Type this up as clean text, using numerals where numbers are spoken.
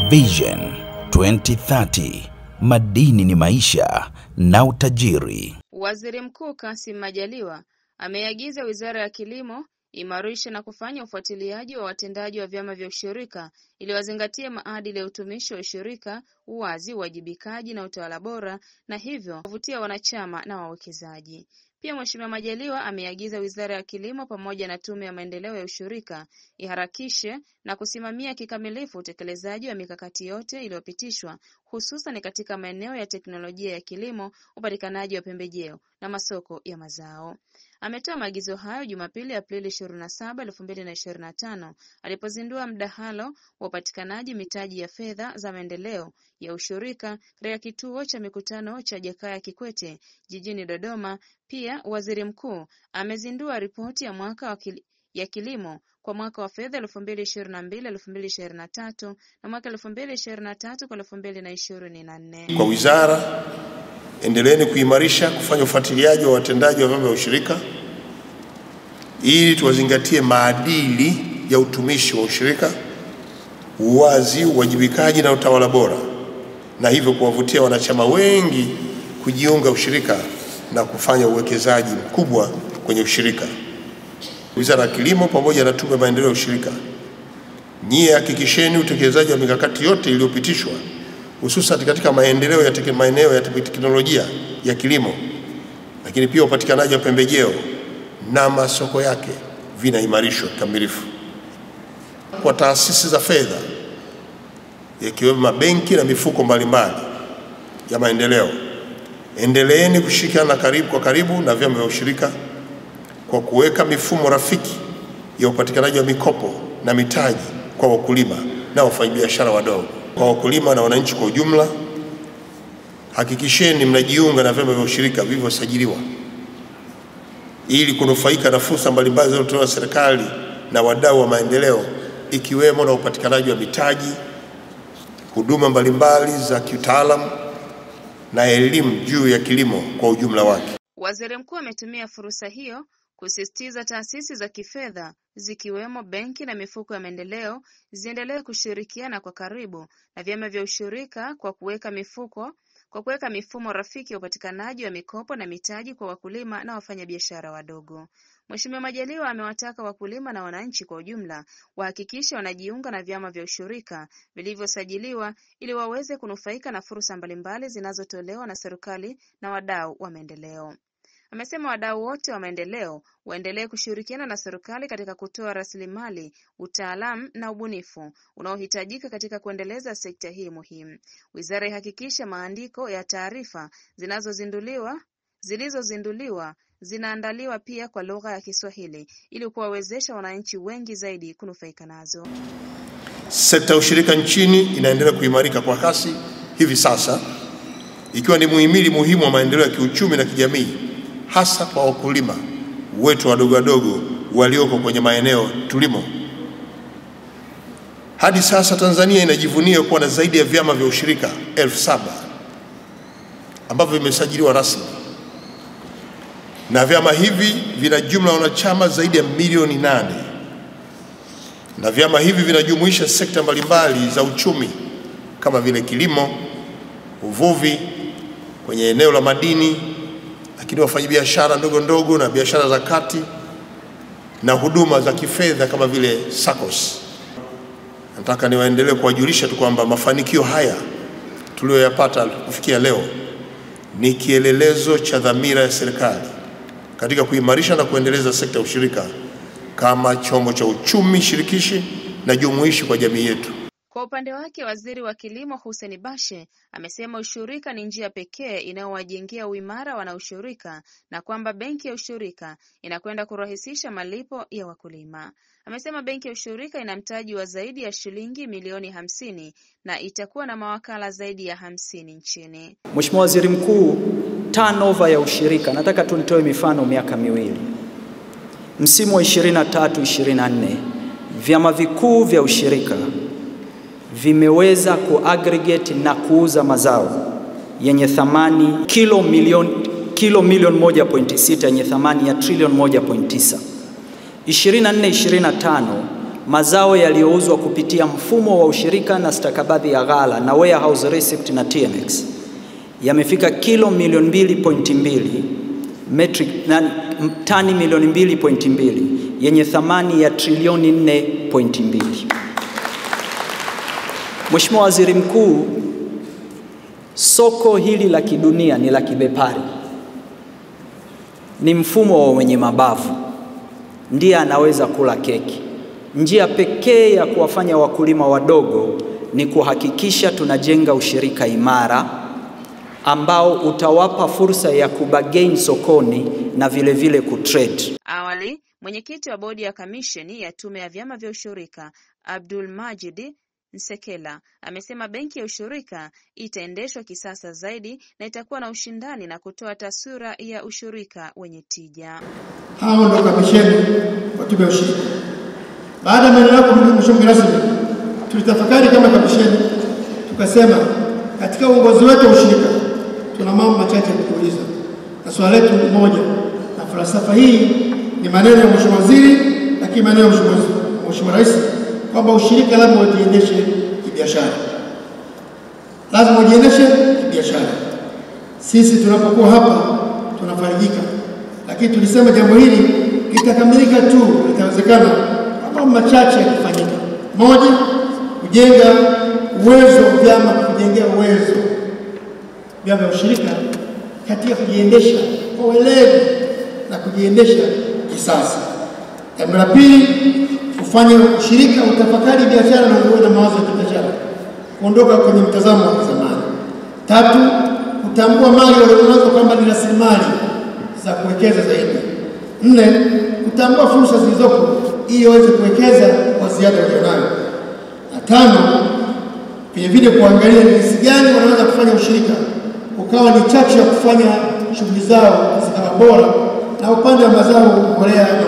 Vision 2030, madini ni maisha na utajiri. Waziri Mkuu Kassim Majaliwa ameagiza Wizara ya Kilimo imarisha na kufanya ufuatiliaji wa watendaji wa vyama vya ushirika ili wazingatie maadili ya utumishi wa ushirika, uwazi, uwajibikaji na utawala bora, na hivyo kuvutia wanachama na wawekezaji. Pia Mheshimiwa Majaliwa ameagiza Wizara ya Kilimo pamoja na Tume ya Maendeleo ya Ushirika iharakishe na kusimamia kikamilifu utekelezaji wa mikakati yote iliyopitishwa, hususan katika maeneo ya teknolojia ya kilimo, upatikanaji wa pembejeo na masoko ya mazao. Ametoa maagizo hayo Jumapili Aprili 27, 2025 alipozindua mdahalo wa upatikanaji mitaji ya fedha za maendeleo ya ushirika katika kituo cha mikutano cha Jakaya Kikwete jijini Dodoma. Pia Waziri Mkuu amezindua ripoti ya mwaka ya kilimo kwa mwaka wa fedha 2022-2023 na mwaka 2023-2024. Kwa wizara, endeleeni kuimarisha kufanya ufuatiliaji wa watendaji wa vyama vya ushirika ili tuwazingatie maadili ya utumishi wa ushirika, uwazi, uwajibikaji na utawala bora, na hivyo kuwavutia wanachama wengi kujiunga ushirika na kufanya uwekezaji mkubwa kwenye ushirika. Wizara ya Kilimo pamoja na Tume ya Maendeleo ya Ushirika, nyie hakikisheni utekelezaji wa mikakati yote iliyopitishwa, hususan katika maeneo ya teknolojia ya kilimo, lakini pia upatikanaji wa pembejeo na masoko yake vinaimarishwa kikamilifu. Kwa taasisi za fedha ikiwemo mabenki na mifuko mbalimbali ya maendeleo, endeleeni kushirikiana kwa karibu na vyama vya ushirika kwa kuweka mifumo rafiki ya upatikanaji wa mikopo na mitaji kwa wakulima na wafanyabiashara wadogo. Kwa wakulima na wananchi kwa ujumla, hakikisheni mnajiunga na vyama vya ushirika vilivyosajiliwa ili kunufaika na fursa mbalimbali zinazotolewa na serikali na wadau wa maendeleo, ikiwemo na upatikanaji wa mitaji, huduma mbalimbali za kitaalamu na elimu juu ya kilimo kwa ujumla wake. Waziri Mkuu ametumia fursa hiyo kusisitiza taasisi za kifedha zikiwemo benki na mifuko ya maendeleo ziendelee kushirikiana kwa karibu na vyama vya ushirika kwa kuweka mifumo rafiki ya upatikanaji wa mikopo na mitaji kwa wakulima na wafanyabiashara wadogo. Mheshimiwa Majaliwa amewataka wakulima na wananchi kwa ujumla wahakikishe wanajiunga na vyama vya ushirika vilivyosajiliwa ili waweze kunufaika na fursa mbalimbali zinazotolewa na serikali na wadau wa maendeleo. Amesema wadau wote wa maendeleo waendelee kushirikiana na serikali katika kutoa rasilimali, utaalamu na ubunifu unaohitajika katika kuendeleza sekta hii muhimu. Wizara ihakikisha maandiko ya taarifa zilizozinduliwa zinaandaliwa pia kwa lugha ya Kiswahili ili kuwawezesha wananchi wengi zaidi kunufaika nazo. Sekta ya ushirika nchini inaendelea kuimarika kwa kasi hivi sasa, ikiwa ni muhimili muhimu wa maendeleo ya kiuchumi na kijamii, hasa kwa wakulima wetu wadogo walioko kwenye maeneo tulimo. Hadi sasa Tanzania inajivunia kuwa na zaidi ya vyama vya ushirika 7,000 ambavyo vimesajiliwa rasmi, na vyama hivi vina jumla wanachama zaidi ya milioni 8, na vyama hivi vinajumuisha sekta mbalimbali za uchumi kama vile kilimo, uvuvi, kwenye eneo la madini, lakini wafanyabiashara ndogo na biashara za kati na huduma za kifedha kama vile SACCOS. Nataka niwaendelee kuwajulisha tu kwamba mafanikio haya tuliyoyapata kufikia leo ni kielelezo cha dhamira ya serikali katika kuimarisha na kuendeleza sekta ya ushirika kama chombo cha uchumi shirikishi na jumuishi kwa jamii yetu. Kwa upande wake, Waziri wa Kilimo Hussein Bashe amesema ushirika ni njia pekee inayowajengea uimara wanaushirika na kwamba benki ya ushirika inakwenda kurahisisha malipo ya wakulima. Amesema benki ya ushirika ina mtaji wa zaidi ya shilingi milioni 50 na itakuwa na mawakala zaidi ya 50 nchini. Mheshimiwa Waziri Mkuu, turnover ya ushirika, nataka tunitoe mifano miaka miwili. Msimu wa 23-24 vyama vikuu vya ushirika vimeweza kuaggregate na kuuza mazao yenye thamani kilo milioni 1.6 yenye thamani ya trilioni 1.9. 24-25 mazao yaliyouzwa kupitia mfumo wa ushirika na stakabadhi ya ghala na warehouse receipt na TMX yamefika kilo milioni 2.2, tani milioni 2.2 yenye thamani ya trilioni 4.2. Mheshimiwa Waziri Mkuu, soko hili la kidunia ni la kibepari. Ni mfumo wa wenye mabavu ndiye anaweza kula keki. Njia pekee ya kuwafanya wakulima wadogo ni kuhakikisha tunajenga ushirika imara ambao utawapa fursa ya kubagain sokoni na vile kutrade. Awali, mwenyekiti wa bodi ya kamisheni ya tume ya vyama vya ushirika Abdul Majid Nsekela amesema benki ya ushirika itaendeshwa kisasa zaidi na itakuwa na ushindani na kutoa taswira ya ushirika wenye tija. Hao ndio kamisheni wa tume ya ushirika. Baada ya maneno yako Mheshimiwa rasmi, tulitafakari kama kamisheni, tukasema katika uongozi wetu wa ushirika tuna mambo machache ya kuuliza. Na swali letu moja, na falsafa hii ni maneno ya Mheshimiwa Waziri, lakini maneno ya Mheshimiwa Rais kwamba ushirika lazima ujiendeshe kibiashara. Lazima ujiendeshe kibiashara. Sisi tunapokuwa hapa tunafarijika. Lakini tulisema jambo hili litakamilika tu, litawezekana mambo machache yakifanyika. Moja, kujenga uwezo vyama, kujengea uwezo vyama vya ushirika katika kujiendesha kwa weledi na kujiendesha kisasa. Jambo la pili, kufanya ushirika utafakari biashara na uwe na mawazo ya biashara, kuondoka kwenye mtazamo wa zamani. Tatu, kutambua mali walionazo kwamba ni rasilimali za kuwekeza zaidi. Nne, kutambua fursa zilizopo ili waweze kuwekeza kwa ziada walionayo. Na tano, vile kuangalia jinsi gani wanaweza kufanya ushirika ukawa ni chachu ya kufanya shughuli zao zikawa bora na upande wa mazao, mbolea na